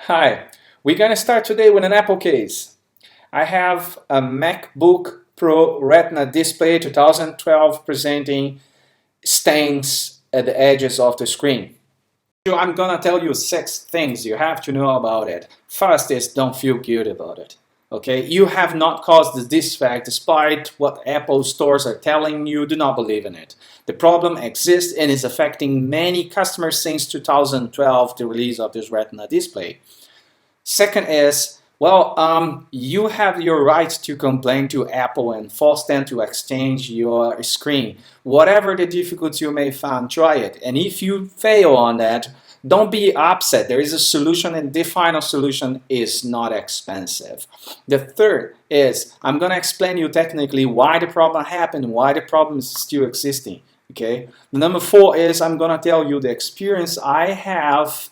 Hi, we're going to start today with an Apple case. I have a Macbook Pro Retina display 2012 presenting stains at the edges of the screen. So I'm going to tell you 6 things you have to know about it. First is don't feel guilty about it. Okay, you have not caused the defect despite what Apple stores are telling you. Do not believe in it. The problem exists and is affecting many customers since 2012, the release of this Retina display. Second is, you have your right to complain to Apple and force them to exchange your screen. Whatever the difficulty you may find, try it. And if you fail on that, don't be upset. There is a solution, and the final solution is not expensive. The third is, I'm going to explain you technically why the problem happened, why the problem is still existing. Okay. Number 4 is, I'm going to tell you the experience I have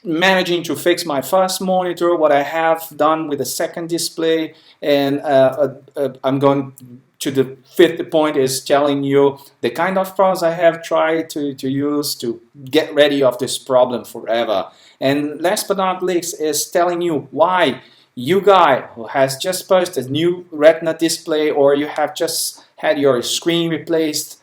managing to fix my first monitor, what I have done with the second display, and I'm going to the 5th point is telling you the kind of pros I have tried to use to get ready of this problem forever. And last but not least is telling you why you guy who has just purchased a new Retina display or you have just had your screen replaced,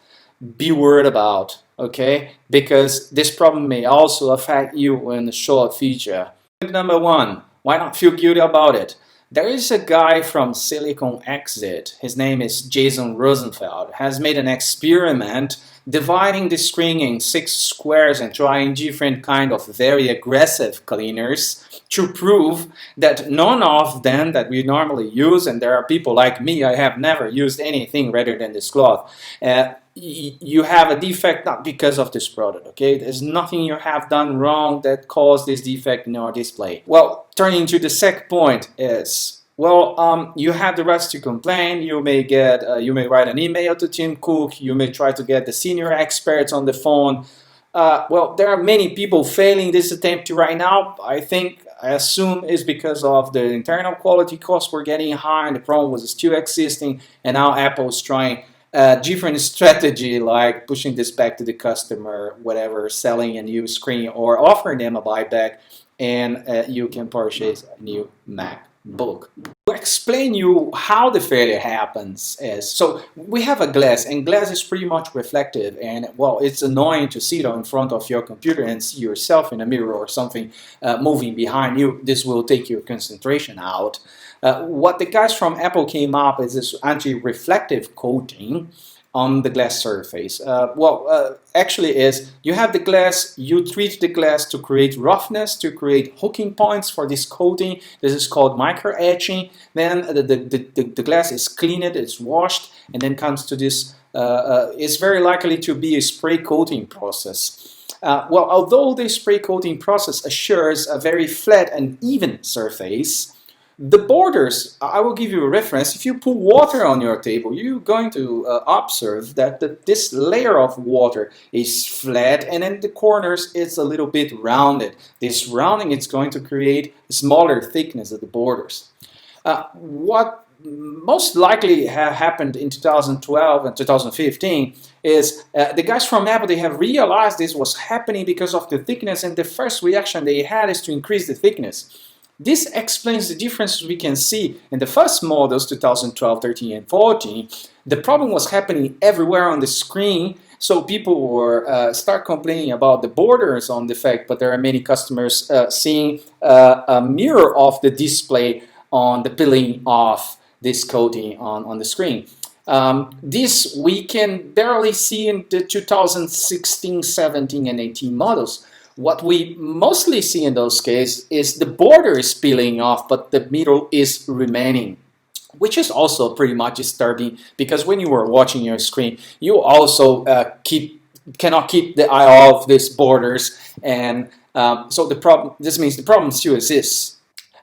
be worried about, okay? Because this problem may also affect you in the short future. Number 1, why not feel guilty about it? There is a guy from Silicon Exit, his name is Jason Rosenfeld, has made an experiment dividing the screen in 6 squares and trying different kind of very aggressive cleaners to prove that none of them that we normally use, and there are people like me, I have never used anything rather than this cloth, you have a defect not because of this product, okay? There's nothing you have done wrong that caused this defect in your display. Well, turning to the second point is, you have the right to complain. You may write an email to Tim Cook. You may try to get the senior experts on the phone. There are many people failing this attempt right now. I assume is because of the internal quality costs were getting high and the problem was still existing, and now Apple's trying a different strategy like pushing this back to the customer, whatever, selling a new screen or offering them a buyback, and you can purchase a new MacBook. To explain you how the failure happens is, so we have a glass, and glass is pretty much reflective, and it's annoying to sit in front of your computer and see yourself in a mirror or something moving behind you. This will take your concentration out. What the guys from Apple came up is this anti-reflective coating on the glass surface. Actually is, you have the glass, you treat the glass to create roughness, to create hooking points for this coating. This is called micro etching. Then the glass is cleaned, it's washed, and then comes to this, it's very likely to be a spray coating process. Although the spray coating process assures a very flat and even surface, the borders, I will give you a reference. If you put water on your table, you're going to observe that this layer of water is flat, and then the corners it's a little bit rounded. This rounding is going to create smaller thickness of the borders. What most likely happened in 2012 and 2015 is the guys from Apple, they have realized this was happening because of the thickness, and the first reaction they had is to increase the thickness. This explains the differences we can see in the first models, 2012, 13, and 14. The problem was happening everywhere on the screen, so people were start complaining about the borders on defect, but there are many customers seeing a mirror of the display on the peeling off this coating on the screen. This we can barely see in the 2016, 17, and 18 models. What we mostly see in those cases is the border is peeling off, but the middle is remaining, which is also pretty much disturbing because when you are watching your screen, you also cannot keep the eye off these borders, and so this means the problem still exists.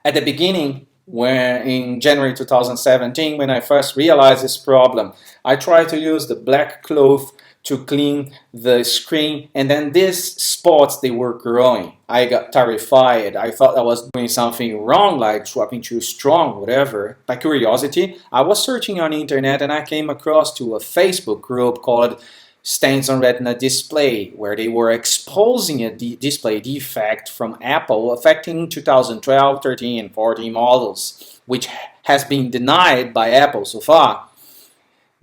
At the beginning, in January 2017, when I first realized this problem, I tried to use the black cloth to clean the screen, and then these spots, they were growing. I got terrified. I thought I was doing something wrong, like swapping too strong, whatever. By curiosity, I was searching on the internet and I came across to a Facebook group called stains on Retina display, where they were exposing a display defect from Apple affecting 2012, 13, and 14 models, which has been denied by Apple so far.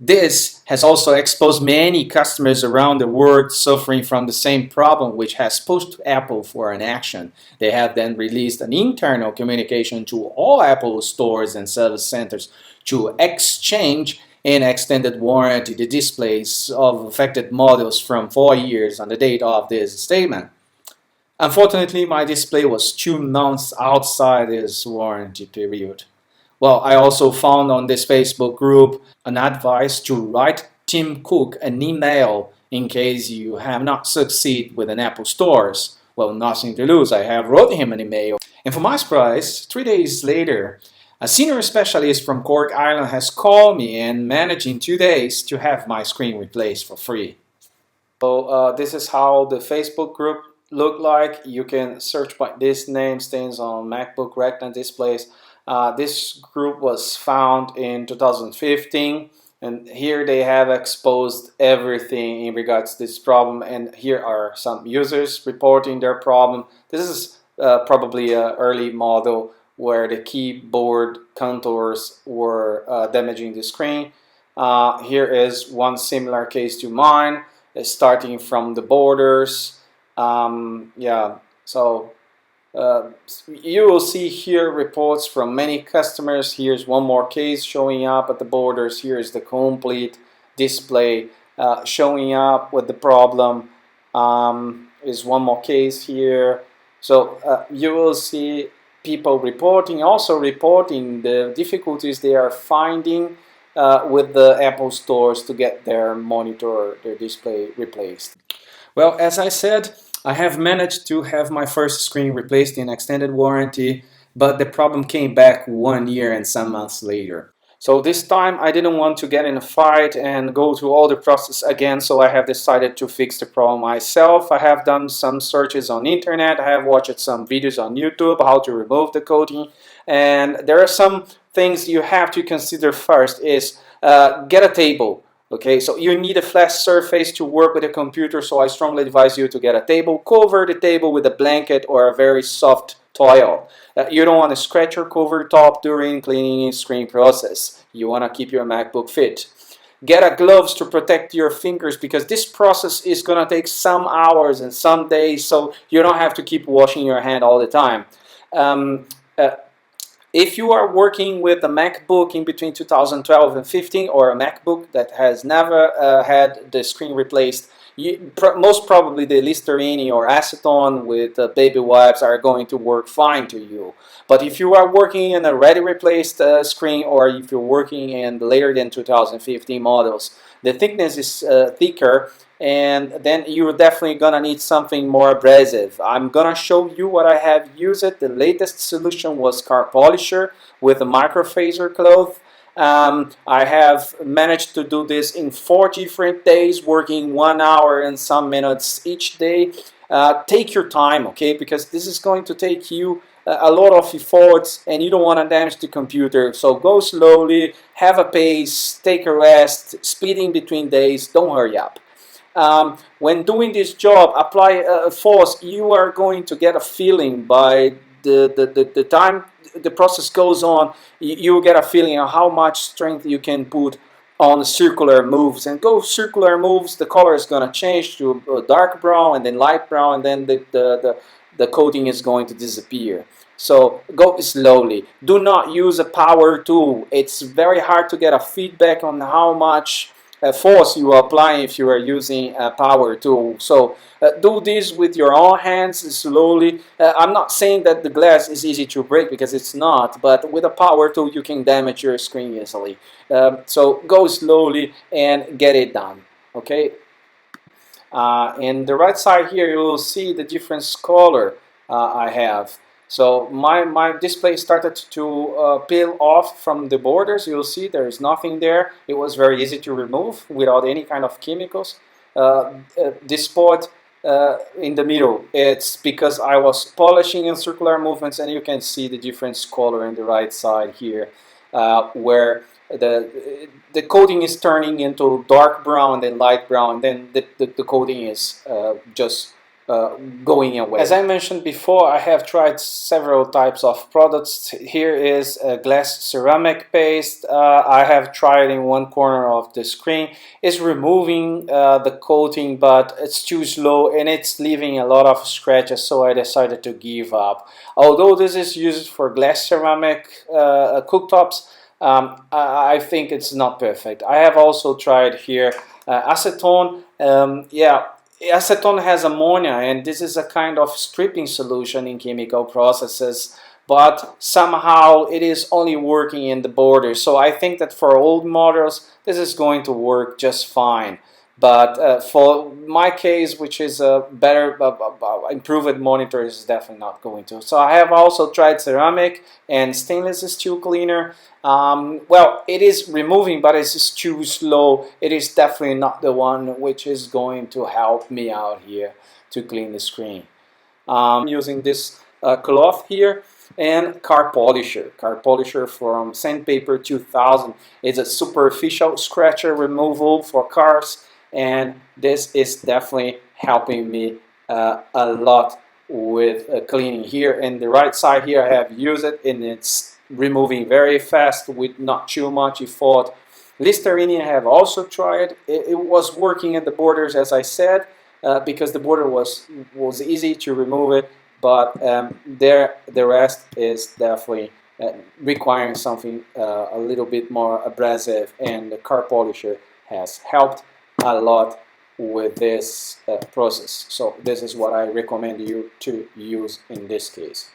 This has also exposed many customers around the world suffering from the same problem, which has pushed Apple for an action. They have then released an internal communication to all Apple stores and service centers to exchange in extended warranty the displays of affected models from 4 years on the date of this statement. Unfortunately, my display was 2 months outside this warranty period. Well, I also found on this Facebook group an advice to write Tim Cook an email in case you have not succeeded with an Apple stores. Well, nothing to lose. I have wrote him an email. And for my surprise, 3 days later, a senior specialist from Cork Island has called me and managed in 2 days to have my screen replaced for free. So this is how the Facebook group look like. You can search by this name, stains on MacBook Retina displays. This group was found in 2015, and here they have exposed everything in regards to this problem, and here are some users reporting their problem. This is probably an early model where the keyboard contours were damaging the screen. Here is one similar case to mine, starting from the borders. Yeah, so you will see here reports from many customers. Here's one more case showing up at the borders. Here's the complete display showing up with the problem. Is one more case here. So you will see people reporting, also reporting the difficulties they are finding with the Apple stores to get their monitor, their display replaced. Well, as I said, I have managed to have my first screen replaced in extended warranty, but the problem came back 1 year and some months later. So this time I didn't want to get in a fight and go through all the process again, so I have decided to fix the problem myself. I have done some searches on internet, I have watched some videos on YouTube how to remove the coating, and there are some things you have to consider first is get a table. Okay, so you need a flat surface to work with a computer, so I strongly advise you to get a table. Cover the table with a blanket or a very soft towel. You don't want to scratch your cover top during cleaning and screen process. You want to keep your MacBook fit. Get a gloves to protect your fingers because this process is going to take some hours and some days, so you don't have to keep washing your hand all the time. If you are working with a MacBook in between 2012 and 15 or a MacBook that has never had the screen replaced, most probably the Listerine or acetone with baby wipes are going to work fine to you. But if you are working in a already replaced screen, or if you're working in later than 2015 models, the thickness is thicker, and then you're definitely gonna need something more abrasive. I'm gonna show you what I have used. The latest solution was car polisher with a microfaser cloth. I have managed to do this in 4 different days, working 1 hour and some minutes each day. Take your time, okay, because this is going to take you a lot of efforts and you don't want to damage the computer. So go slowly, have a pace, take a rest, speeding between days, don't hurry up. When doing this job, apply force. You are going to get a feeling by the time the process goes on. You get a feeling of how much strength you can put on circular moves. And go circular moves, the color is going to change to dark brown and then light brown, and then the coating is going to disappear. So go slowly. Do not use a power tool. It's very hard to get a feedback on how much force you are applying if you are using a power tool. So do this with your own hands slowly. I'm not saying that the glass is easy to break, because it's not, but with a power tool you can damage your screen easily. So go slowly and get it done. Okay. In the right side here you will see the different color I have. So my display started to peel off from the borders. You'll see there is nothing there. It was very easy to remove without any kind of chemicals. This spot in the middle, it's because I was polishing in circular movements, and you can see the different color in the right side here. where the coating is turning into dark brown and light brown, then the coating is just going away. As I mentioned before, I have tried several types of products. Here is a glass ceramic paste. I have tried in one corner of the screen. It's removing the coating, but it's too slow and it's leaving a lot of scratches, so I decided to give up. Although this is used for glass ceramic cooktops, I think it's not perfect. I have also tried here acetone. Yeah, acetone has ammonia, and this is a kind of stripping solution in chemical processes, but somehow it is only working in the borders. So I think that for old models this is going to work just fine. But for my case, which is a better, improved monitor, is definitely not going to. So I have also tried ceramic and stainless steel cleaner. Well, it is removing, but it's too slow. It is definitely not the one which is going to help me out here to clean the screen. I'm using this cloth here and car polisher. Car polisher from Sandpaper 2000. It's a superficial scratcher removal for cars, and this is definitely helping me a lot with cleaning. Here in the right side here I have used it, and it's removing very fast with not too much effort. Listerine I have also tried. It was working at the borders, as I said, because the border was easy to remove it, but the rest is definitely requiring something a little bit more abrasive, and the car polisher has helped a lot with this process. So this is what I recommend you to use in this case.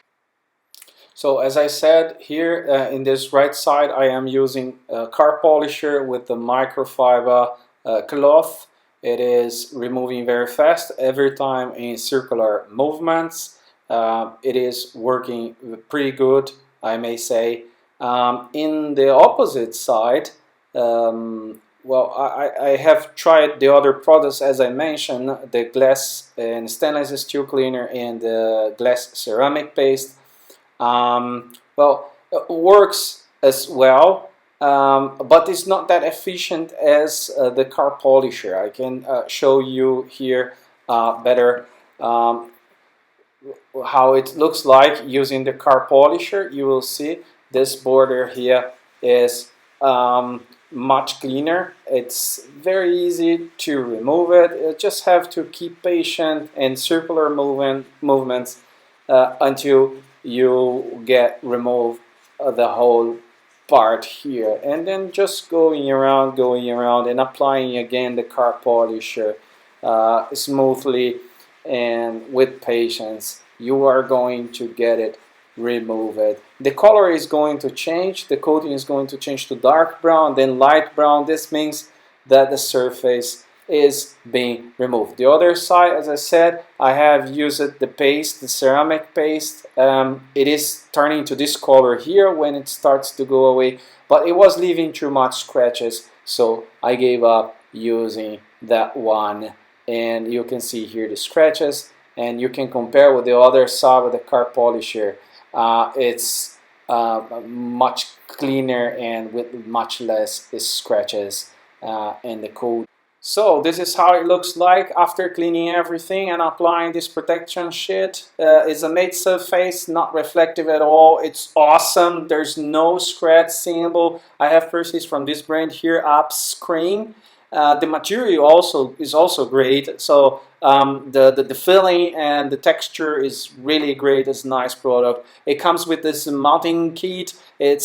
So as I said, here in this right side I am using a car polisher with the microfiber cloth. It is removing very fast every time in circular movements. It is working pretty good, I may say. In the opposite side, well, I have tried the other products, as I mentioned, the glass and stainless steel cleaner and the glass ceramic paste. Well, it works as well, but it's not that efficient as the car polisher. I can show you here better how it looks like using the car polisher. You will see this border here is much cleaner. It's very easy to remove it. You just have to keep patient and circular movements until you get remove the whole part here, and then just going around and applying again the car polisher smoothly and with patience. You are going to get it remove it. The color is going to change, the coating is going to change to dark brown, then light brown. This means that the surface is being removed. The other side, as I said, I have used the paste, the ceramic paste. It is turning to this color here when it starts to go away, but it was leaving too much scratches, so I gave up using that one. And you can see here the scratches, and you can compare with the other side with the car polisher. It's much cleaner and with much less scratches in the coat. So this is how it looks like after cleaning everything and applying this protection sheet. It's a matte surface, not reflective at all. It's awesome. There's no scratch symbol. I have purchased from this brand here, Upscreen. The material is also great. So the filling and the texture is really great. It's a nice product. It comes with this mounting kit. It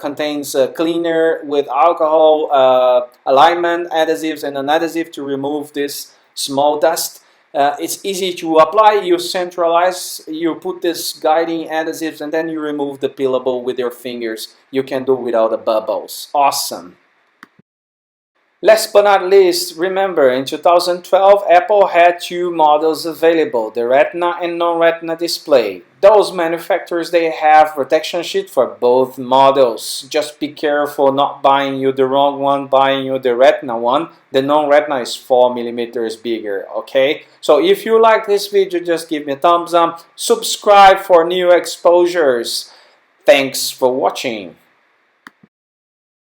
contains a cleaner with alcohol, alignment adhesives, and an adhesive to remove this small dust. It's easy to apply. You centralize, you put this guiding adhesives, and then you remove the peelable with your fingers. You can do without the bubbles. Awesome. Last but not least, remember, in 2012, Apple had two models available, the Retina and non-Retina display. Those manufacturers, they have protection sheet for both models. Just be careful not buying you the wrong one, buying you the Retina one. The non-Retina is 4 millimeters bigger, okay? So if you like this video, just give me a thumbs up. Subscribe for new exposures. Thanks for watching.